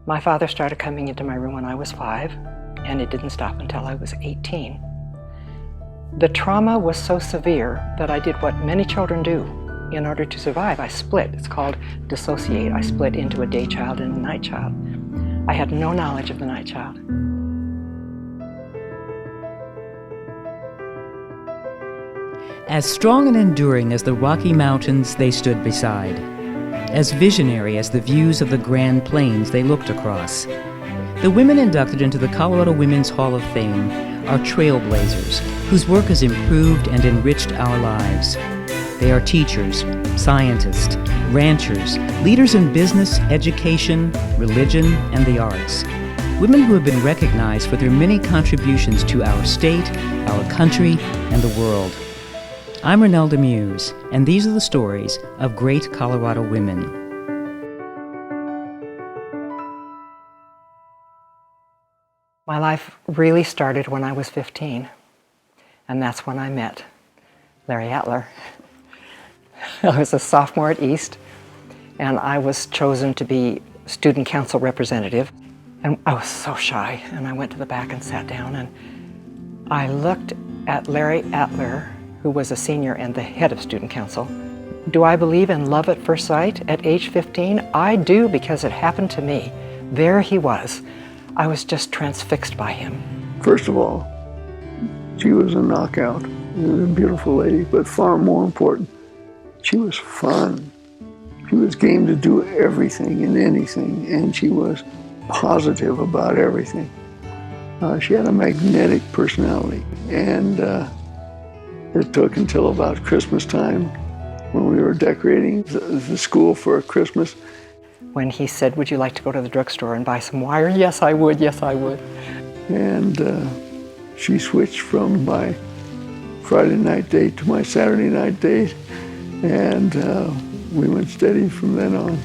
My father started coming into my room when I was 5, and it didn't stop until I was 18. The trauma was so severe that I did what many children do in order to survive. I split. It's called dissociate. I split into a day child and a night child. I had no knowledge of the night child. As strong and enduring as the Rocky Mountains they stood beside, as visionary as the views of the Grand Plains they looked across, the women inducted into the Colorado Women's Hall of Fame are trailblazers whose work has improved and enriched our lives. They are teachers, scientists, ranchers, leaders in business, education, religion, and the arts. Women who have been recognized for their many contributions to our state, our country, and the world. I'm Renelda Muse, and these are the stories of great Colorado women. My life really started when I was 15, and that's when I met Larry Atler. I was a sophomore at East, and I was chosen to be student council representative. And I was so shy, and I went to the back and sat down, and I looked at Larry Atler, who was a senior and the head of student council. Do I believe in love at first sight at age 15? I do, because it happened to me. There he was. I was just transfixed by him. First of all, she was a knockout. She was a beautiful lady, but far more important, she was fun. She was game to do everything and anything, and she was positive about everything. She had a magnetic personality, and it took until about Christmas time when we were decorating the school for Christmas. When he said, would you like to go to the drugstore and buy some wire? Yes, I would. Yes, I would. And she switched from my Friday night date to my Saturday night date, and we went steady from then on.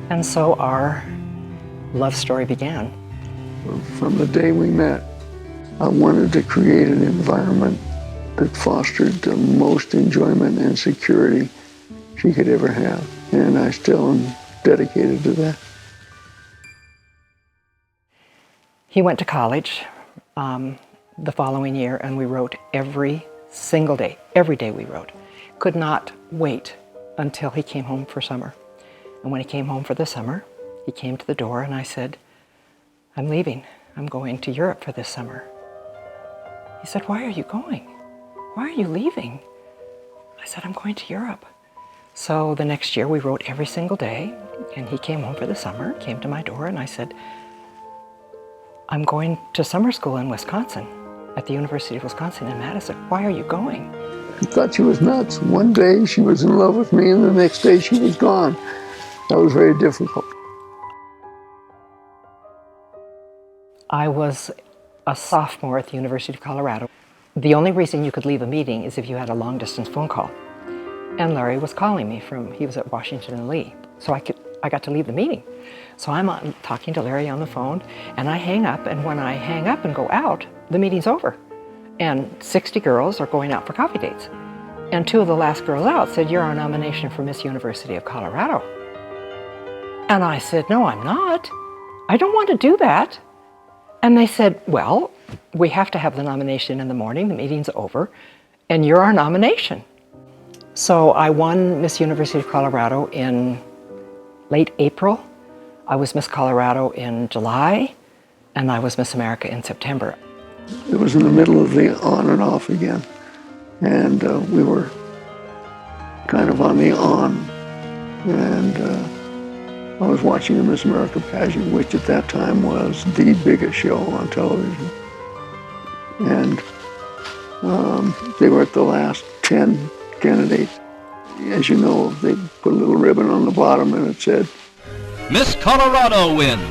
And so our love story began. From the day we met, I wanted to create an environment that fostered the most enjoyment and security she could ever have. And I still am dedicated to that. He went to college the following year, and we wrote every single day. Every day we wrote. Could not wait until he came home for summer. And when he came home for the summer, he came to the door, and I said, I'm leaving. I'm going to Europe for this summer. He said, why are you going? Why are you leaving? I said, I'm going to Europe. So the next year we wrote every single day, and he came home for the summer, came to my door, and I said, I'm going to summer school in Wisconsin, at the University of Wisconsin in Madison. Why are you going? I thought she was nuts. One day she was in love with me, and the next day she was gone. That was very difficult. I was a sophomore at the University of Colorado. The only reason you could leave a meeting is if you had a long-distance phone call. And Larry was calling me he was at Washington and Lee. So I got to leave the meeting. So I'm talking to Larry on the phone, and I hang up, and when I hang up and go out, the meeting's over. And 60 girls are going out for coffee dates. And 2 of the last girls out said, you're our nomination for Miss University of Colorado. And I said, no, I'm not. I don't want to do that. And they said, well, we have to have the nomination in the morning, the meeting's over, and you're our nomination. So I won Miss University of Colorado in late April. I was Miss Colorado in July, and I was Miss America in September. It was in the middle of the on and off again, and we were kind of on the on, and I was watching the Miss America pageant, which at that time was the biggest show on television. And they were at the last 10 candidates. As you know, they put a little ribbon on the bottom and it said, Miss Colorado wins,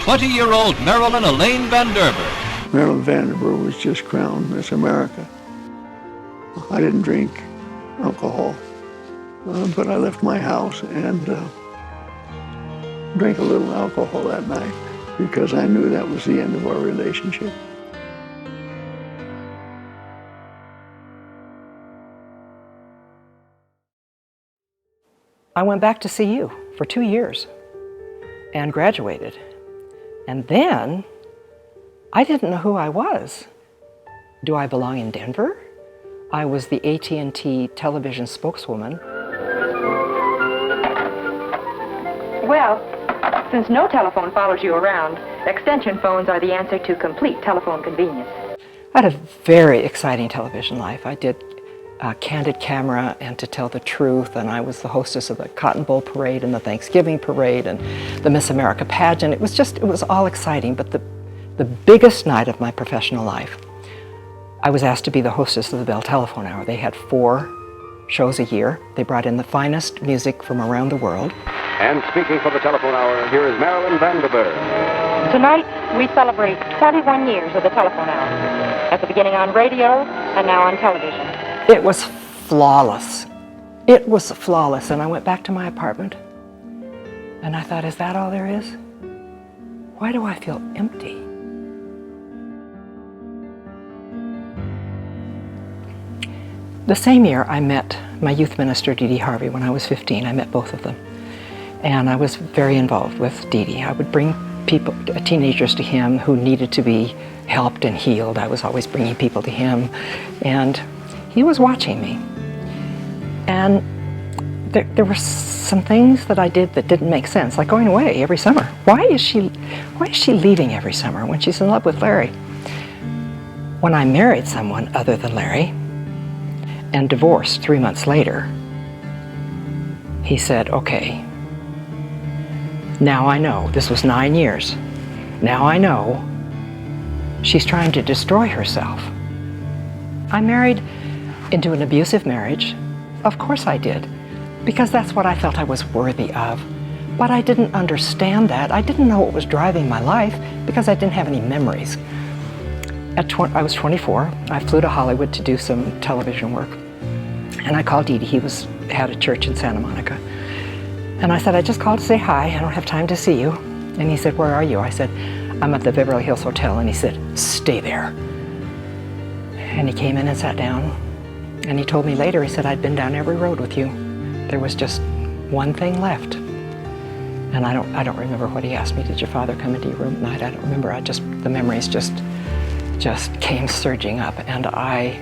20-year-old Marilyn Van Derbur. Marilyn Van Derbur was just crowned Miss America. I didn't drink alcohol, but I left my house and drank a little alcohol that night because I knew that was the end of our relationship. I went back to CU for 2 years and graduated. And then I didn't know who I was. Do I belong in Denver? I was the AT&T television spokeswoman. Well, since no telephone follows you around, extension phones are the answer to complete telephone convenience. I had a very exciting television life. I did Candid Camera and To Tell the Truth, and I was the hostess of the Cotton Bowl Parade and the Thanksgiving Parade and the Miss America pageant. It was all exciting, but the biggest night of my professional life, I was asked to be the hostess of the Bell Telephone Hour. They had 4 shows a year. They brought in the finest music from around the world. And speaking for the telephone hour, here is Marilyn Van Derbur. Tonight, we celebrate 21 years of the telephone hour, at the beginning on radio and now on television. It was flawless. It was flawless. And I went back to my apartment and I thought, is that all there is? Why do I feel empty? The same year I met my youth minister, Dee Dee Harvey, when I was 15. I met both of them. And I was very involved with Dee Dee. I would bring teenagers to him who needed to be helped and healed. I was always bringing people to him. And he was watching me. And there were some things that I did that didn't make sense, like going away every summer. Why is she leaving every summer when she's in love with Larry? When I married someone other than Larry and divorced 3 months later, he said, okay, now I know. This was 9 years. Now I know she's trying to destroy herself. I married into an abusive marriage. Of course I did, because that's what I felt I was worthy of. But I didn't understand that. I didn't know what was driving my life because I didn't have any memories. I was 24. I flew to Hollywood to do some television work. And I called Dee Dee. He had a church in Santa Monica. And I said, I just called to say hi. I don't have time to see you. And he said, where are you? I said, I'm at the Beverly Hills Hotel. And he said, stay there. And he came in and sat down. And he told me later, he said, I'd been down every road with you. There was just one thing left. And I don't remember what he asked me. Did your father come into your room at night? I don't remember. The memories just came surging up. And I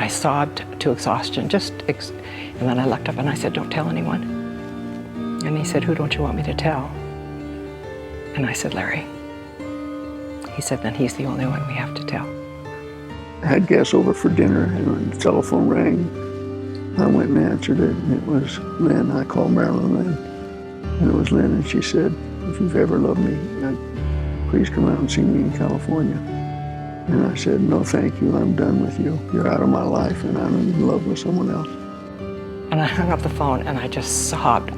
sobbed to exhaustion, and then I looked up and I said, don't tell anyone. And he said, who don't you want me to tell? And I said, Larry. He said, then he's the only one we have to tell. I had guests over for dinner, and when the telephone rang, I went and answered it, and it was Lynn. I called Marilyn Lynn, and it was Lynn, and she said, if you've ever loved me, please come out and see me in California. And I said, no, thank you, I'm done with you. You're out of my life, and I'm in love with someone else. And I hung up the phone, and I just sobbed.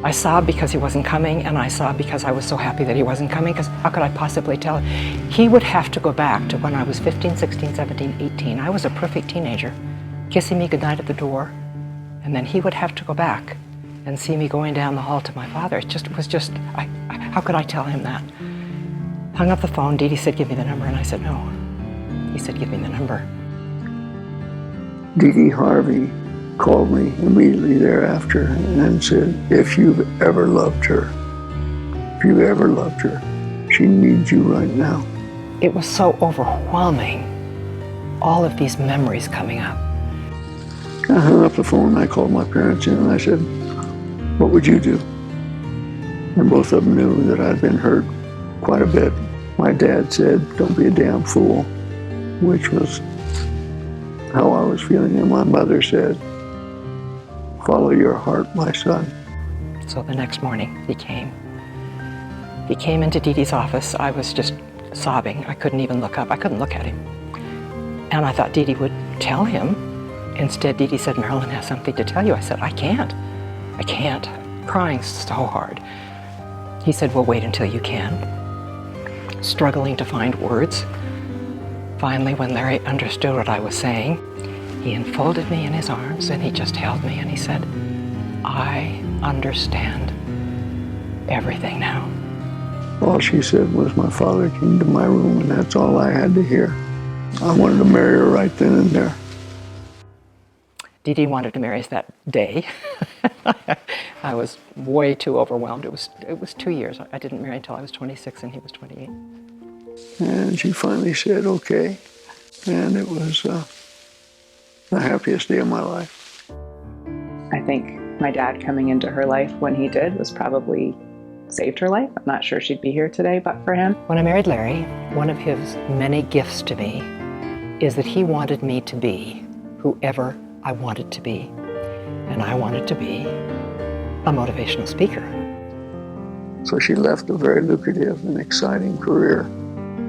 I sobbed because he wasn't coming, and I sobbed because I was so happy that he wasn't coming, because how could I possibly tell him? He would have to go back to when I was 15, 16, 17, 18. I was a perfect teenager, kissing me goodnight at the door, and then he would have to go back and see me going down the hall to my father. How could I tell him that? Hung up the phone. Dee Dee said, give me the number, and I said, no. He said, give me the number. Dee Dee Harvey called me immediately thereafter and said, if you've ever loved her, she needs you right now. It was so overwhelming, all of these memories coming up. I hung up the phone and I called my parents in and I said, what would you do? And both of them knew that I'd been hurt quite a bit. My dad said, don't be a damn fool, which was how I was feeling. And my mother said, follow your heart, my son. So the next morning he came. He came into Dee Dee's office. I was just sobbing. I couldn't even look up. I couldn't look at him. And I thought Dee Dee would tell him. Instead, Dee Dee said, Marilyn has something to tell you. I said, I can't. Crying so hard. He said, well, wait until you can. Struggling to find words. Finally, when Larry understood what I was saying, he enfolded me in his arms and he just held me and he said, I understand everything now. All she said was my father came to my room, and that's all I had to hear. I wanted to marry her right then and there. Dee Dee wanted to marry us that day. I was way too overwhelmed. It was 2 years. I didn't marry until I was 26 and he was 28. And she finally said, okay. And it was the happiest day of my life. I think my dad coming into her life when he did was probably saved her life. I'm not sure she'd be here today but for him. When I married Larry, one of his many gifts to me is that he wanted me to be whoever I wanted to be. And I wanted to be a motivational speaker. So she left a very lucrative and exciting career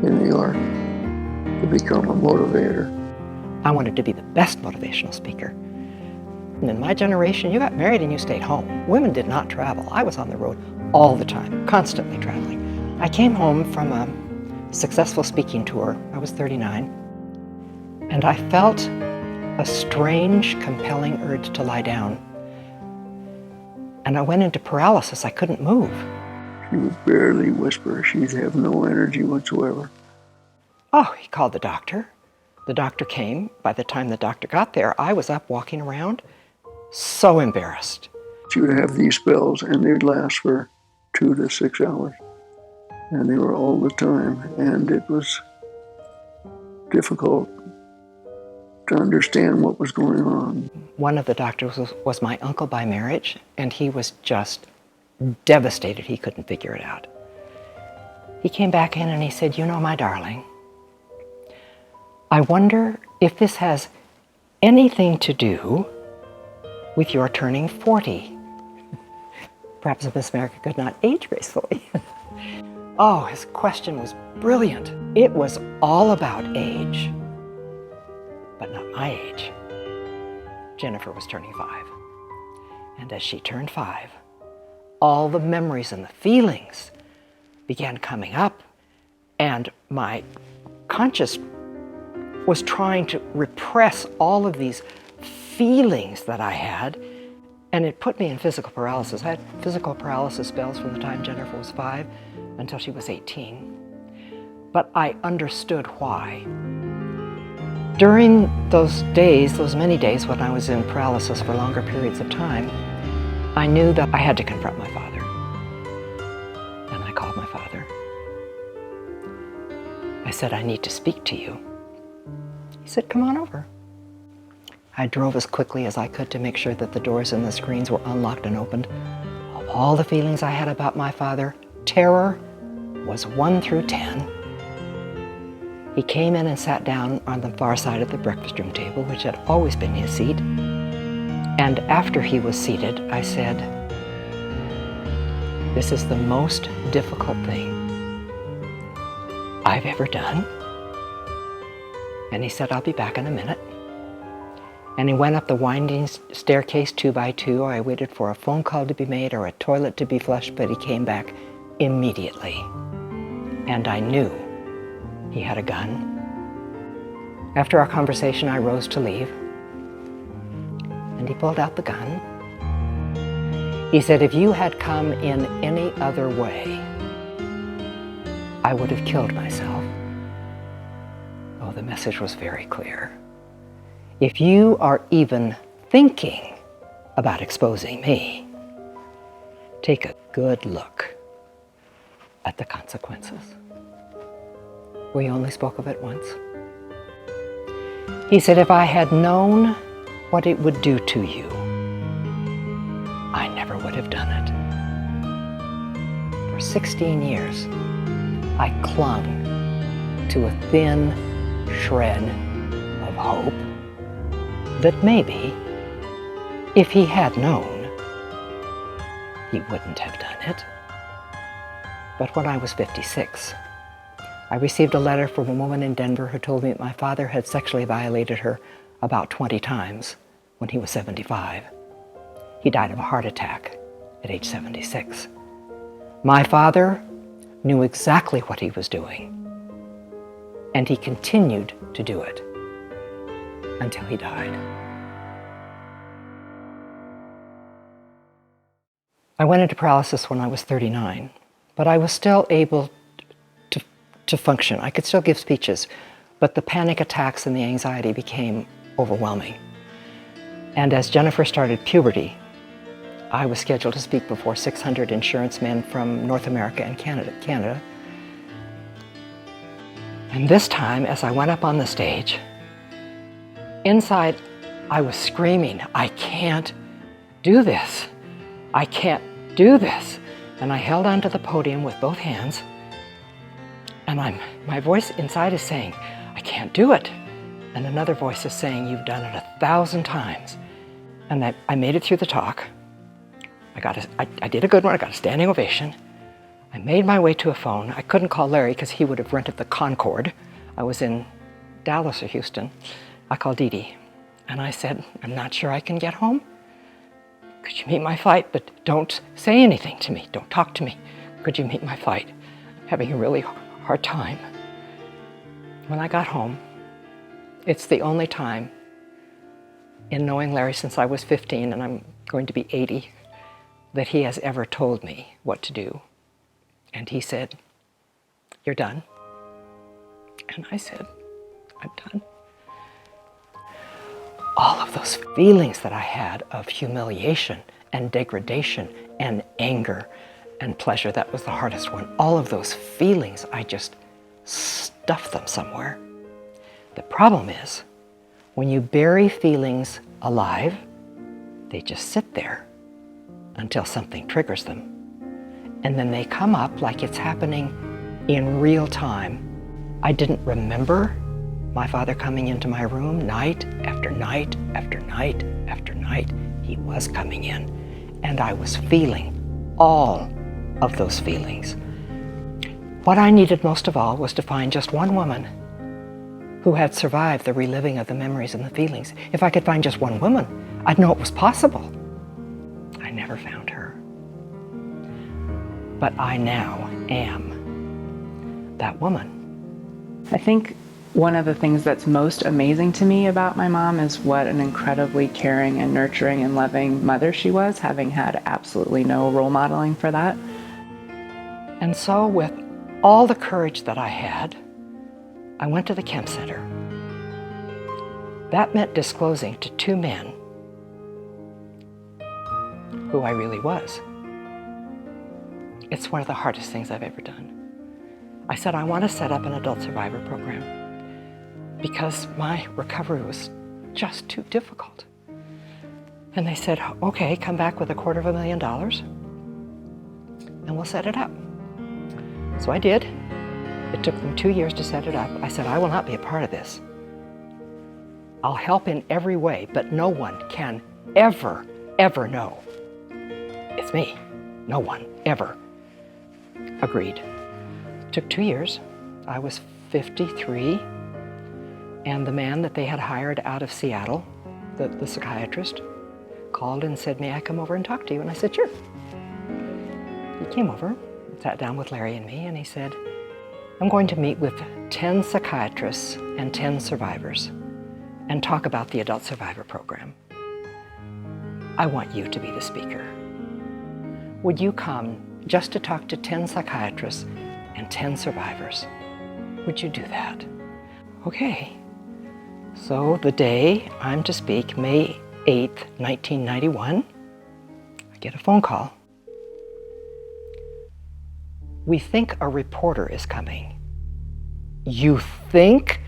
in New York to become a motivator. I wanted to be the best motivational speaker. And in my generation, you got married and you stayed home. Women did not travel. I was on the road all the time, constantly traveling. I came home from a successful speaking tour. I was 39. And I felt a strange, compelling urge to lie down. And I went into paralysis. I couldn't move. She would barely whisper. She'd have no energy whatsoever. Oh, he called the doctor. The doctor came. By the time the doctor got there, I was up walking around, so embarrassed. She would have these spells, and they'd last for 2 to 6 hours. And they were all the time, and it was difficult to understand what was going on. One of the doctors was my uncle by marriage, and he was just devastated he couldn't figure it out. He came back in and he said, "You know, my darling, I wonder if this has anything to do with your turning 40. Perhaps Miss America could not age gracefully." Oh, his question was brilliant. It was all about age, but not my age. Jennifer was turning 5. And as she turned 5, all the memories and the feelings began coming up, and my conscious was trying to repress all of these feelings that I had, and it put me in physical paralysis. I had physical paralysis spells from the time Jennifer was 5 until she was 18. But I understood why. During those days, those many days when I was in paralysis for longer periods of time, I knew that I had to confront my father. And I called my father. I said, "I need to speak to you." He said, "Come on over." I drove as quickly as I could to make sure that the doors and the screens were unlocked and opened. Of all the feelings I had about my father, terror was 1 through 10. He came in and sat down on the far side of the breakfast room table, which had always been his seat. And after he was seated, I said, "This is the most difficult thing I've ever done." And he said, "I'll be back in a minute." And he went up the winding staircase 2 by 2. I waited for a phone call to be made or a toilet to be flushed, but he came back immediately. And I knew he had a gun. After our conversation, I rose to leave. And he pulled out the gun. He said, "If you had come in any other way, I would have killed myself." Oh, the message was very clear. If you are even thinking about exposing me, take a good look at the consequences. We only spoke of it once. He said, "If I had known what it would do to you, I never would have done it." For 16 years, I clung to a thin shred of hope that maybe, if he had known, he wouldn't have done it. But when I was 56, I received a letter from a woman in Denver who told me that my father had sexually violated her about 20 times when he was 75. He died of a heart attack at age 76. My father knew exactly what he was doing, and he continued to do it until he died. I went into paralysis when I was 39, but I was still able to function. I could still give speeches, but the panic attacks and the anxiety became overwhelming. And as Jennifer started puberty, I was scheduled to speak before 600 insurance men from North America and Canada. And this time, as I went up on the stage, inside I was screaming, I can't do this. I can't do this. And I held onto the podium with both hands, and my voice inside is saying, I can't do it. And another voice is saying, you've done it 1,000 times. And I made it through the talk. I did a good one. I got a standing ovation. I made my way to a phone. I couldn't call Larry because he would have rented the Concorde. I was in Dallas or Houston. I called Dee Dee, and I said, I'm not sure I can get home. Could you meet my flight? But don't say anything to me. Don't talk to me. Could you meet my flight? I'm having a really hard time. When I got home, it's the only time in knowing Larry since I was 15, and I'm going to be 80, that he has ever told me what to do. And he said, you're done. And I said, I'm done. All of those feelings that I had of humiliation and degradation and anger and pleasure, that was the hardest one. All of those feelings, I just stuffed them somewhere. The problem is, when you bury feelings alive, they just sit there until something triggers them. And then they come up like it's happening in real time. I didn't remember my father coming into my room night after night after night after night. He was coming in, and I was feeling all of those feelings. What I needed most of all was to find just one woman who had survived the reliving of the memories and the feelings. If I could find just one woman, I'd know it was possible. I never found her. But I now am that woman. I think one of the things that's most amazing to me about my mom is what an incredibly caring and nurturing and loving mother she was, having had absolutely no role modeling for that. And so with all the courage that I had, I went to the Kempe Center. That meant disclosing to two men who I really was. It's one of the hardest things I've ever done. I said, I want to set up an adult survivor program because my recovery was just too difficult. And they said, okay, come back with $250,000 and we'll set it up. So I did. It took them 2 years to set it up. I said, I will not be a part of this. I'll help in every way, but no one can ever, ever know it's me. No one, ever. Agreed. It took 2 years. I was 53, and the man that they had hired out of Seattle, the psychiatrist, called and said, may I come over and talk to you? And I said, sure. He came over, sat down with Larry and me, and he said, I'm going to meet with 10 psychiatrists and 10 survivors and talk about the adult survivor program. I want you to be the speaker. Would you come just to talk to 10 psychiatrists and 10 survivors? Would you do that? Okay. So the day I'm to speak, May 8th, 1991, I get a phone call. We think a reporter is coming. You think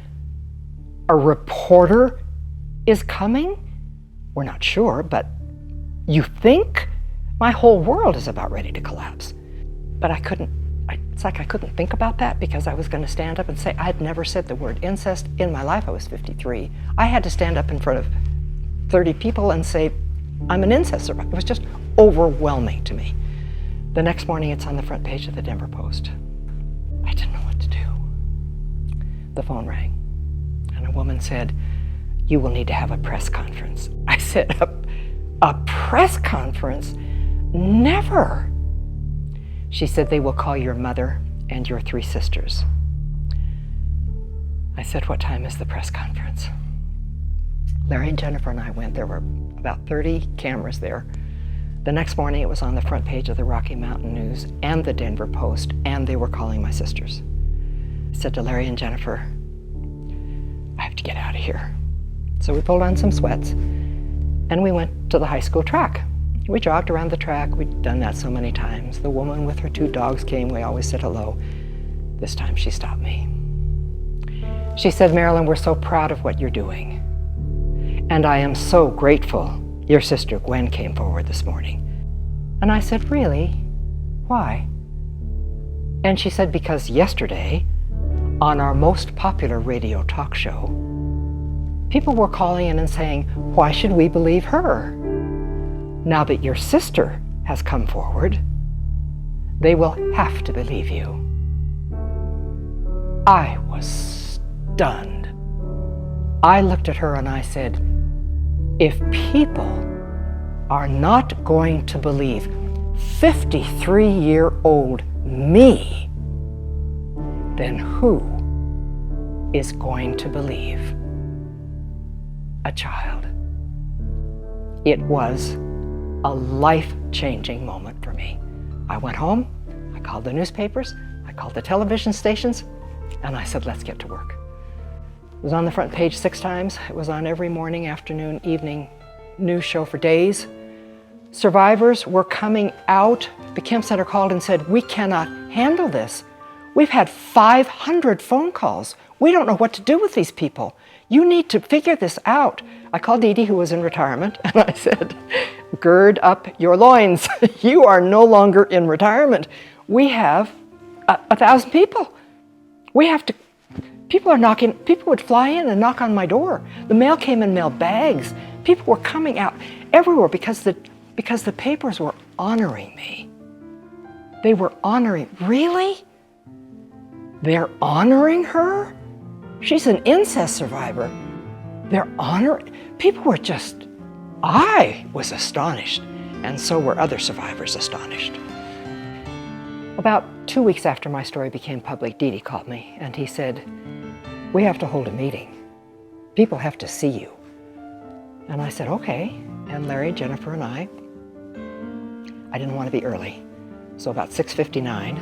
a reporter is coming? We're not sure, but you think? My whole world is about ready to collapse. But it's like I couldn't think about that because I was going to stand up and say, I had never said the word incest in my life. I was 53. I had to stand up in front of 30 people and say, I'm an incest survivor. It was just overwhelming to me. The next morning, it's on the front page of the Denver Post. I didn't know what to do. The phone rang, and a woman said, you will need to have a press conference. I said, a press conference? Never. She said, they will call your mother and your 3 sisters. I said, what time is the press conference? Larry and Jennifer and I went. There were about 30 cameras there. The next morning, it was on the front page of the Rocky Mountain News and the Denver Post, and they were calling my sisters. I said to Larry and Jennifer, I have to get out of here. So we pulled on some sweats, And we went to the high school track. We jogged around the track. We'd done that so many times. The woman with her 2 dogs came. We always said hello. This time she stopped me. She said, "Marilyn, we're so proud of what you're doing. And I am so grateful your sister Gwen came forward this morning." And I said, "Really? Why?" And she said, "Because yesterday, on our most popular radio talk show, people were calling in and saying, 'Why should we believe her? Now that your sister has come forward, they will have to believe you.'" I was stunned. I looked at her and I said, "If people are not going to believe 53-year-old me, then who is going to believe a child?" It was a life-changing moment for me. I went home, I called the newspapers, I called the television stations, and I said, "Let's get to work." It was on the front page 6 times. It was on every morning, afternoon, evening news show for days. Survivors were coming out. The Kempe Center called and said, "We cannot handle this. We've had 500 phone calls. We don't know what to do with these people. You need to figure this out." I called Dee Dee, who was in retirement, and I said, "Gird up your loins. You are no longer in retirement. We have 1,000 people. We have to, people would fly in and knock on my door. The mail came in mail bags. People were coming out everywhere because the papers were honoring me. They were honoring, really? They're honoring her? She's an incest survivor. They're honoring, people were just, I was astonished, and so were other survivors astonished. About 2 weeks after my story became public, Dee Dee called me and he said, "We have to hold a meeting. People have to see you." And I said, "Okay." And Larry, Jennifer, and I didn't want to be early. So about 6:59,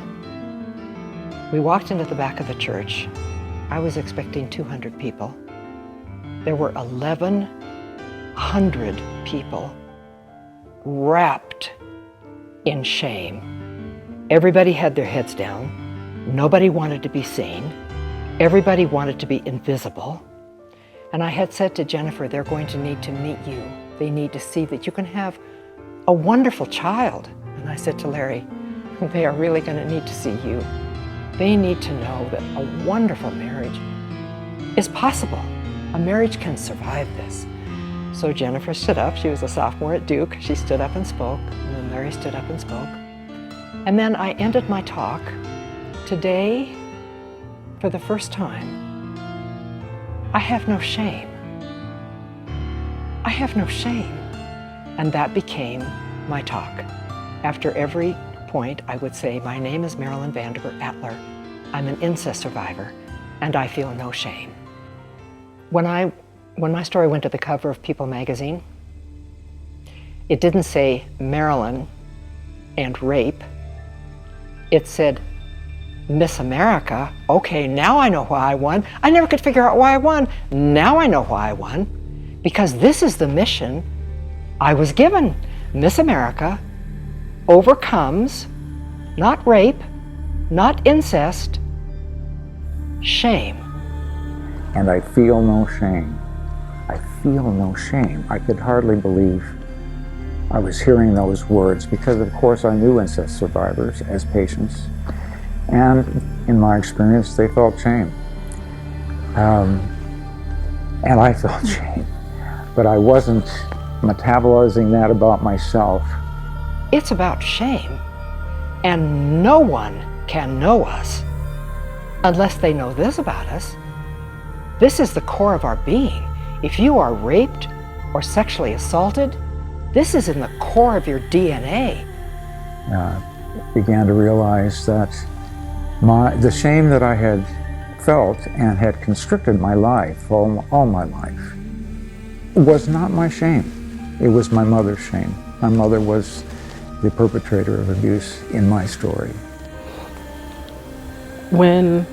we walked into the back of the church. I was expecting 200 people. There were 1,100 people wrapped in shame. Everybody had their heads down. Nobody wanted to be seen. Everybody wanted to be invisible. And I had said to Jennifer, "They're going to need to meet you. They need to see that you can have a wonderful child." And I said to Larry, "They are really going to need to see you. They need to know that a wonderful marriage is possible. A marriage can survive this." So Jennifer stood up. She was a sophomore at Duke. She stood up and spoke, and then Larry stood up and spoke. And then I ended my talk. Today, for the first time, I have no shame. I have no shame. And that became my talk. After every point, I would say, "My name is Marilyn Van Derbur Atler. I'm an incest survivor, and I feel no shame." When my story went to the cover of People magazine, it didn't say Marilyn and rape. It said Miss America. Okay, now I know why I won. I never could figure out why I won. Now I know why I won. Because this is the mission I was given. Miss America overcomes, not rape, not incest, shame. And I feel no shame. I feel no shame. I could hardly believe I was hearing those words because, of course, I knew incest survivors as patients. And in my experience, they felt shame. And I felt shame. But I wasn't metabolizing that about myself. It's about shame. And no one can know us unless they know this about us. This is the core of our being. If you are raped or sexually assaulted, this is in the core of your DNA. Began to realize that the shame that I had felt and had constricted my life, all my life, was not my shame. It was my mother's shame. My mother was the perpetrator of abuse in my story. When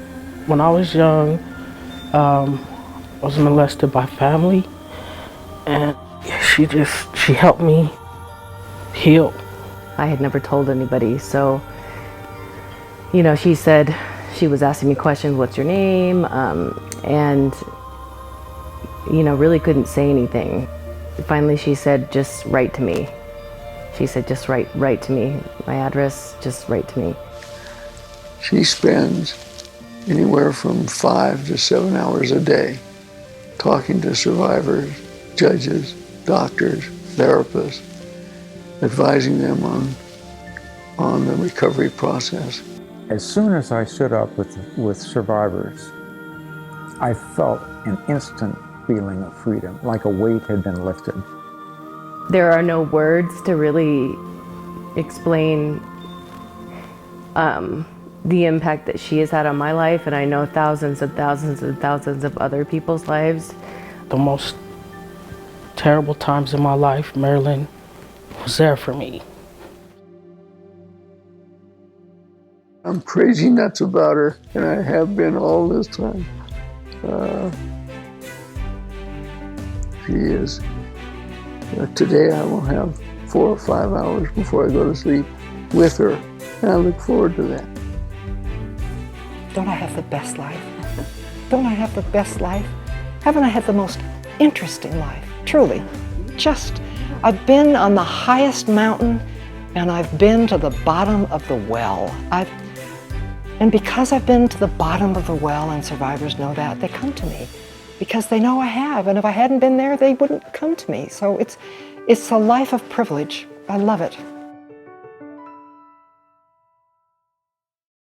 I was young, I was molested by family, and she helped me heal. I had never told anybody, so, you know, she said, she was asking me questions, what's your name? And, you know, really couldn't say anything. Finally, she said, just write to me. She said, just write to me. My address, just write to me. She spends anywhere from 5 to 7 hours a day talking to survivors, judges, doctors, therapists, advising them on the recovery process. As soon as I stood up with survivors, I felt an instant feeling of freedom, like a weight had been lifted. There are no words to really explain the impact that she has had on my life, and I know thousands and thousands and thousands of other people's lives. The most terrible times in my life, Marilyn was there for me. I'm crazy nuts about her, and I have been all this time. She is. Today I will have 4 or 5 hours before I go to sleep with her, and I look forward to that. Don't I have the best life? Don't I have the best life? Haven't I had the most interesting life? Truly. I've been on the highest mountain, and I've been to the bottom of the well. And because I've been to the bottom of the well, and survivors know that, they come to me because they know I have. And if I hadn't been there, they wouldn't come to me. So it's a life of privilege. I love it.